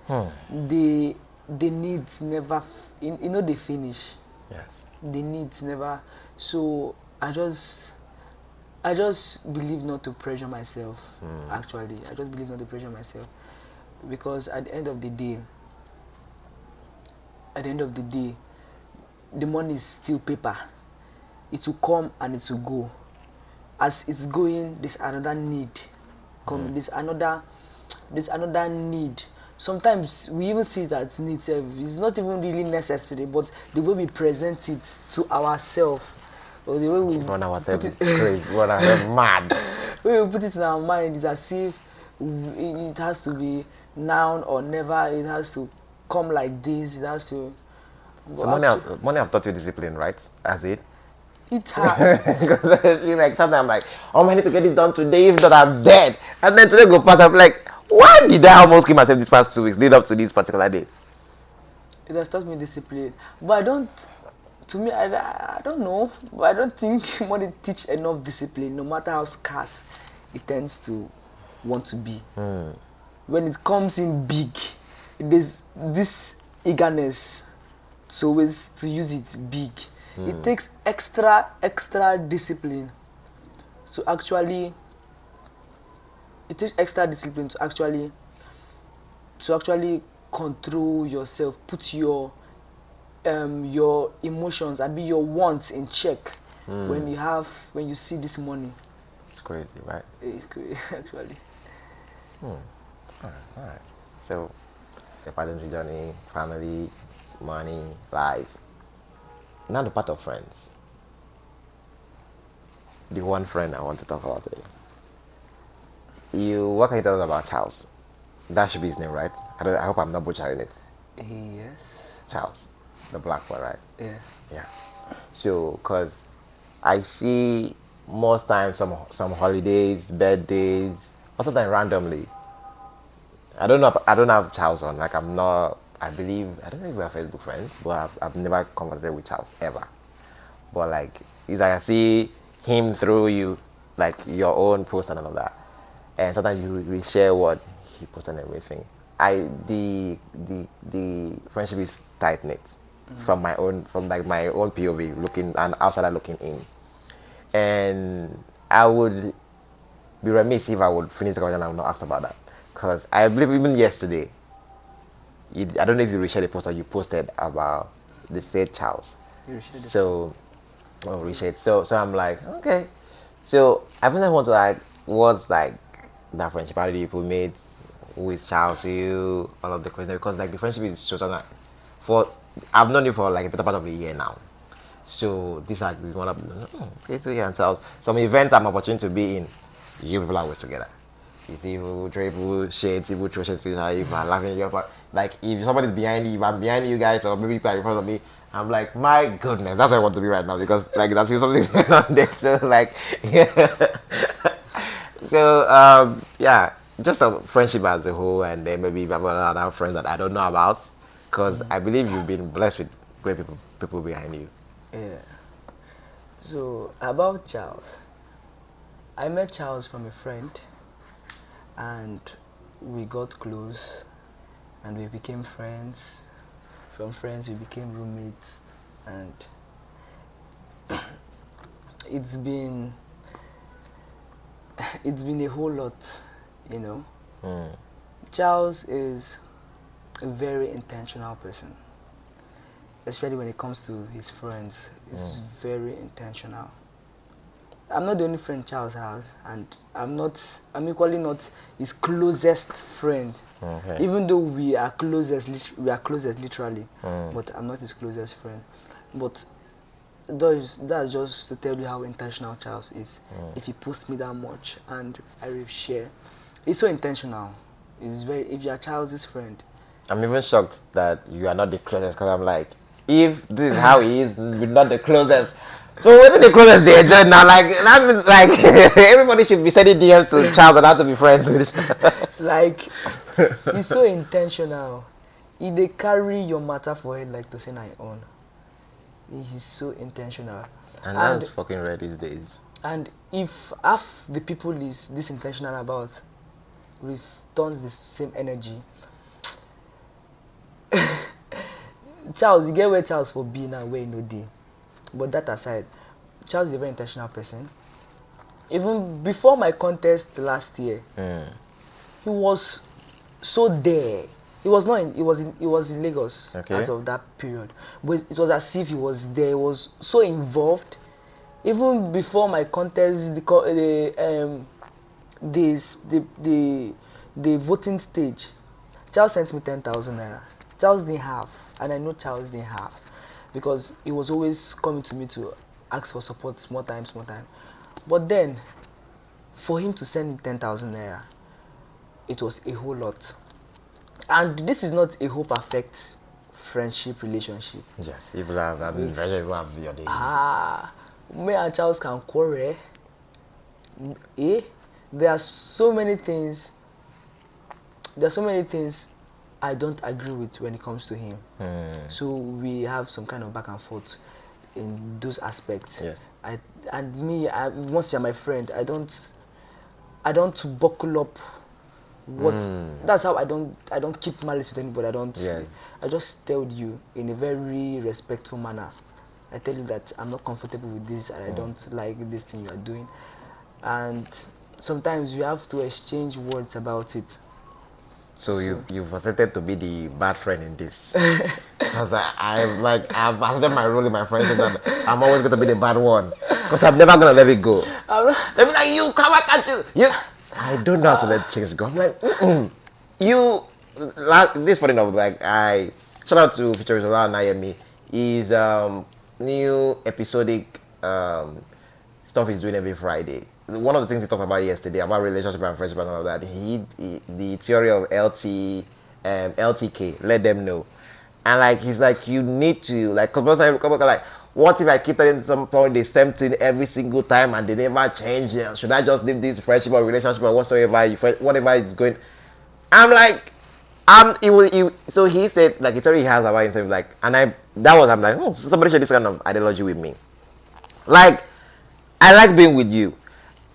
B: The needs never, they finish.
A: Yes.
B: The needs never. So I just believe not to pressure myself. Actually, I just believe not to pressure myself, because at the end of the day, the money is still paper. It will come and it will go. As it's going, there's another need. There's another need. Sometimes we even see that need is not even really necessary, but the way we present it to ourselves, or the way we
A: run ourselves crazy, run ourselves mad.
B: The way we put it in our mind is as if it has to be now or never. It has to come like this. It has to.
A: So money have taught you discipline, right? As it.
B: It's hard.
A: Because I feel like sometimes I'm like, oh, I need to get this done today, if not I'm dead. And then today go past, I'm like, why did I almost kill myself these past 2 weeks lead up to this particular day?
B: It has taught me discipline, but I don't. To me, I don't know, but I don't think money teach enough discipline. No matter how scarce it tends to want to be. When it comes in big, there's this eagerness to always to use it big. It takes extra discipline to actually. It takes extra discipline to actually control yourself, put your emotions and be your wants in check when you see this money.
A: It's crazy, right?
B: It's crazy, actually.
A: All right. So, the pageantry journey, family, money, life. Now the part of friends. The one friend I want to talk about today. What can you tell us about Charles? That should be his name, right? I hope I'm not butchering it.
B: Yes.
A: Charles, the black boy, right?
B: Yeah.
A: Yeah. So, cause I see most times some holidays, birthdays, or sometimes randomly. I don't know. I don't have Charles on. Like I'm not. I believe I don't know if we are Facebook friends, but I've never conversated with Charles ever. But like, it's like I see him through you, like your own post and all of that, and sometimes you share what he posts and everything. The friendship is tight knit from my own POV looking and outsider looking in, and I would be remiss if I would finish the conversation and I would not ask about that. Because I believe even yesterday, I don't know if you reshared the post or you posted about the said Charles.
B: You should.
A: So, oh, reshared. So I'm like, okay. So I think I want to like, what's like that friendship? How did you people made with Charles? You all of the questions because like the friendship is so like for I've known you for like a better part of a year now. So this is one of okay. So yeah, and Charles. Some events I'm opportunity to be in, you people are always together. You see who dribble shades, people throw shades in her, if I'm laughing you but like if somebody's behind you, if I'm behind you guys or maybe people are in front of me, I'm like, my goodness, that's what I want to be right now because like that's something going on there. So like yeah. So yeah, just a friendship as a whole and then maybe you have other friends that I don't know about. Because I believe you've been blessed with great people behind you.
B: Yeah. So about Charles, I met Charles from a friend, and we got close, and we became friends. From friends, we became roommates, and it's been a whole lot, you know. Charles is a very intentional person, especially when it comes to his friends. He's very intentional. I'm not the only friend Charles has, and I'm equally not his closest friend.
A: Okay.
B: Even though we are closest literally, but I'm not his closest friend. But that's just to tell you how intentional Charles is. If he posts me that much and I will share, he's so intentional. If you are Charles's friend.
A: I'm even shocked that you are not the closest because I'm like, if this is how he is, we're not the closest. So what is the closest they enjoy now? Like that means like everybody should be sending DMs to Charles and have to be friends with each other.
B: Like he's so intentional. They carry your matter for head like to say I own. He's so intentional.
A: And that's fucking rare these days.
B: And if half the people is this intentional about returns the same energy. Charles, you get where Charles for being and where no day. But that aside, Charles is a very intentional person. Even before my contest last year, he was so there. He was not in, he was in Lagos as of that period. But it was as if he was there. He was so involved. Even before my contest, the voting stage, Charles sent me 10,000 naira. Charles didn't have, and I know Charles didn't have, because he was always coming to me to ask for support small time. But then, for him to send me 10,000 naira, it was a whole lot. And this is not a whole perfect friendship relationship.
A: Yes, people have your days.
B: Me and Charles can quarrel. There are so many things. I don't agree with when it comes to him. So we have some kind of back and forth. in those aspects.
A: Yes.
B: I and me, once you're my friend, I don't buckle up. What That's how I don't keep malice with anybody.
A: Yes.
B: I just tell you in a very respectful manner. I tell you that I'm not comfortable with this and I don't like this thing you are doing. And sometimes you have to exchange words about it.
A: So you've accepted to be the bad friend in this. Because I've accepted my role in my friendship that I'm always going to be the bad one. Because I'm never going to let it go. They'll be like, you come back at you. I don't know how to let things go. I'm like, you. This funny enough, like shout out to Futurist around Nayemi. His new episodic stuff he's doing every Friday. One of the things he talked about yesterday about relationship and friendship and all of that. The theory of LTK, let them know, and like he's like you need to like because like what if I keep telling some point the same thing every single time and they never change? Should I just leave this friendship or relationship or whatever is going? I'm like, so he said like it's already he has about himself like, and I'm like, oh, somebody share this kind of ideology with me, like. I like being with you.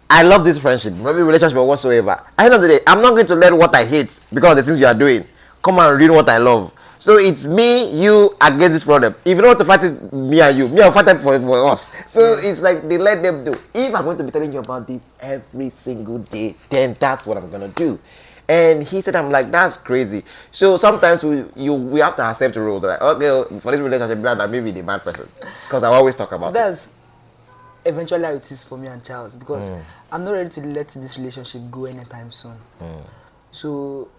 A: I love this friendship, maybe relationship or whatsoever. At the end of the day, I'm not going to let what I hate because of the things you are doing come and ruin what I love. So it's me, you against this problem. If you don't want to fight it, me and you, me I'll fight it for us. So it's like they let them do. If I'm going to be telling you about this every single day, then that's what I'm gonna do. And he said, I'm like, that's crazy. So sometimes we have to accept the rule. Like, okay, for this relationship, that maybe the bad person. Because I always talk about
B: That's eventually how it is for me and Charles because I'm not ready to let this relationship go anytime soon. So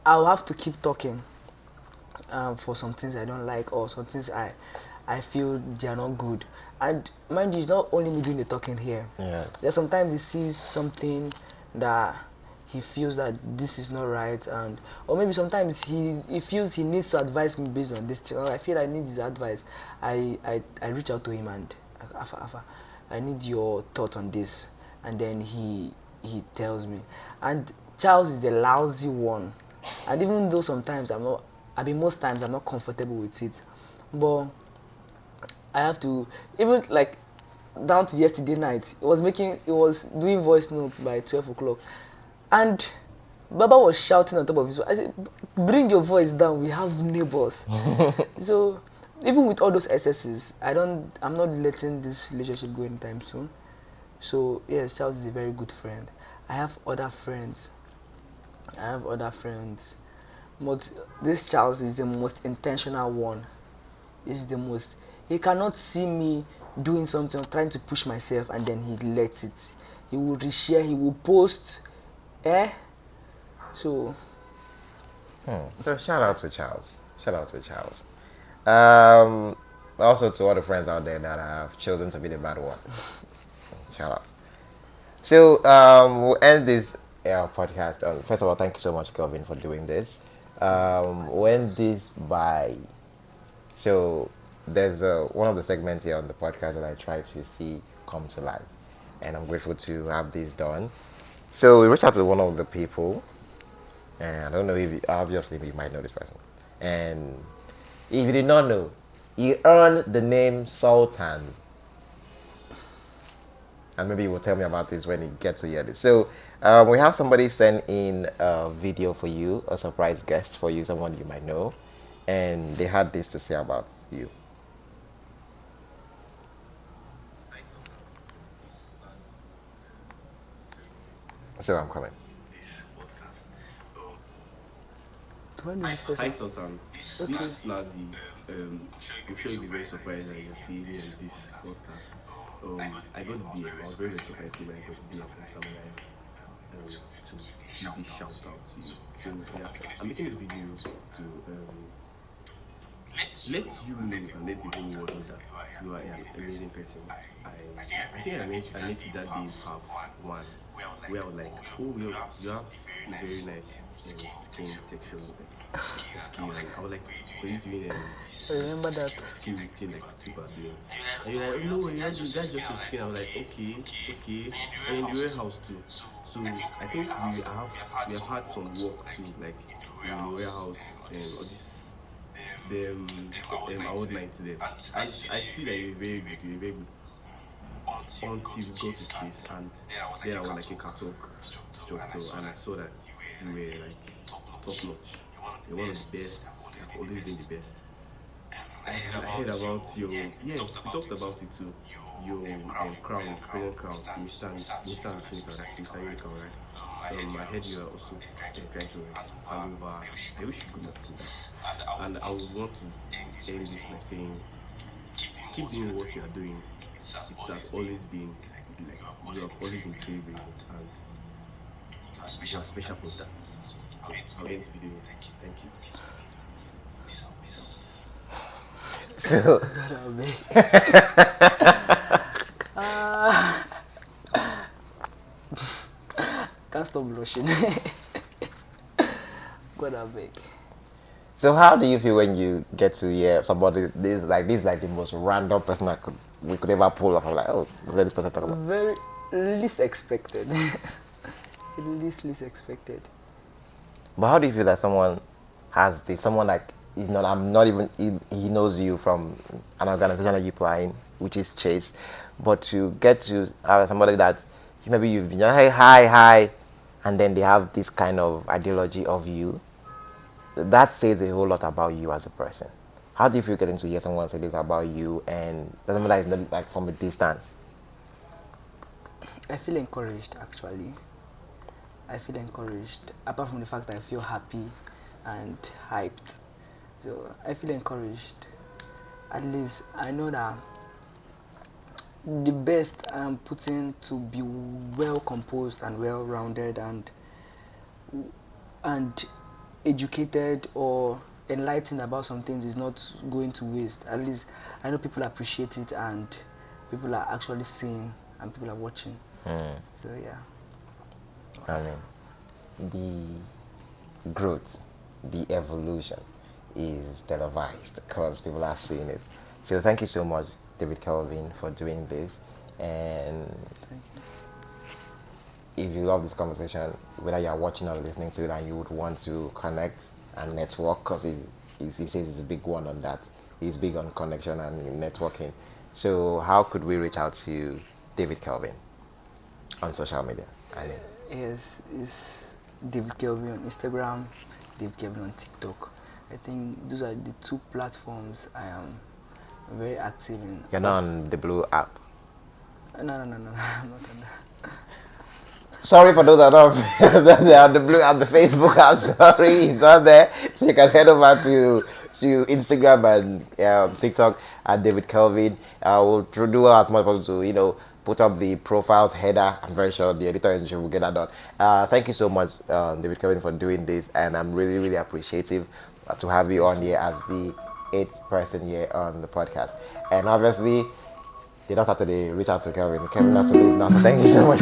B: I'll have to keep talking for some things I don't like or some things I feel they are not good. And mind you, it's not only me doing the talking here.
A: Yeah.
B: There's sometimes he sees something that he feels that this is not right, and or maybe sometimes he feels he needs to advise me based on this thing, or I feel I need his advice. I reach out to him and I need your thought on this, and then he tells me. And Charles is the lousy one, and even though sometimes most times I'm not comfortable with it, but I have to, even like down to yesterday night, it was doing voice notes by 12 o'clock, and Baba was shouting on top of his voice. I said, bring your voice down, we have neighbors. So even with all those excesses, I'm not letting this relationship go anytime soon. So yes, Charles is a very good friend. I have other friends. But this Charles is the most intentional one. He cannot see me doing something or trying to push myself and then he lets it. He will reshare, he will post. So
A: So shout out to Charles. Also to all the friends out there that have chosen to be the bad one. Shout out. So we'll end this podcast. First of all, thank you so much, Kelvin, for doing this. We'll end this by. So there's one of the segments here on the podcast that I try to see come to life, and I'm grateful to have this done. So we reached out to one of the people, and I don't know if obviously you might know this person, and if you did not know, he earned the name Sultan. And maybe he will tell me about this when he gets to hear this. So we have somebody send in a video for you, a surprise guest for you, someone you might know, and they had this to say about you. So I'm coming.
C: Hi Sultan, this is Nazi. I'm sure you'll be very surprised that you're seeing me in this podcast. I got DM. I was very surprised when I got DM from someone to give this shout out to you. So yeah, I'm making this video to let you know and let the whole world know that you are an amazing person. I think I met you that day part one where I was like, oh you have a very nice skin texture, like skin, and I was like, are you doing
B: I remember that.
C: skin routine like people are doing? And you're like, oh no, that's just your skin. I was like, okay, and in the warehouse too. So I think we have had some work too, like in the warehouse and all this award night then. And I see that you're very good until we got to chase, and there I was like a catwalk instructor, and I saw that you were like top notch. You're one of the best. You've always been the best. I heard about your yeah. We talked about it too. Your crown, premium crown, Mr. and Mrs. That's Mr. Unicorn, right? I heard you are also trying to hand over. I wish you could not do that. And I would want to end this by saying, keep doing what you are doing. It has always been like you have always been trailblazing, and you are special for that. So I'll end this video. Thank you.
A: So,
B: God, I'll be. Ah, can't stop blushing. God, I'll beg.
A: so how do you feel when you get to hear somebody this is like the most random person we could ever pull off? I'm like, oh, let this person talk about.
B: Very least expected. least expected.
A: But how do you feel that someone has this? Someone like is not. I'm not even. He knows you from an organization that you play in, which is Chase. But to get to somebody that maybe you've been hey hi, and then they have this kind of ideology of you, that says a whole lot about you as a person. How do you feel getting to hear someone say this about you, and doesn't matter, it's not like from a distance?
B: I feel encouraged actually. I feel encouraged. Apart from the fact that I feel happy and hyped. So I feel encouraged. At least I know that the best I'm putting to be well composed and well rounded and educated or enlightened about some things is not going to waste. At least I know people appreciate it and people are actually seeing and people are watching. So yeah.
A: I mean, the growth, the evolution is televised because people are seeing it. So thank you so much, David Kelvin, for doing this. And
B: Thank you.
A: if you love this conversation, whether you are watching or listening to it and you would want to connect and network, because he says he's a big one on that. He's big on connection and networking. So how could we reach out to David Kelvin on social media? I mean,
B: Yes, it's David Kelvin on Instagram, David Kelvin on TikTok. I think those are the two platforms I am very active in.
A: you're not on the Blue app.
B: No, I'm not on that.
A: Sorry for those that are on the Blue app, the Facebook app. Sorry, it's not there. So you can head over to Instagram and TikTok at David Kelvin. We'll do as much as possible to put up the profiles header. I'm very sure the editor in chief will get that done. Thank you so much, David Kelvin, for doing this, and I'm really, really appreciative to have you on here as the 8th person here on the podcast. And obviously, they don't have to reach out to Kelvin. Kelvin has to leave now. So thank you so much.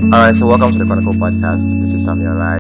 A: All right, so welcome to the Chronicle podcast. This is Samuel.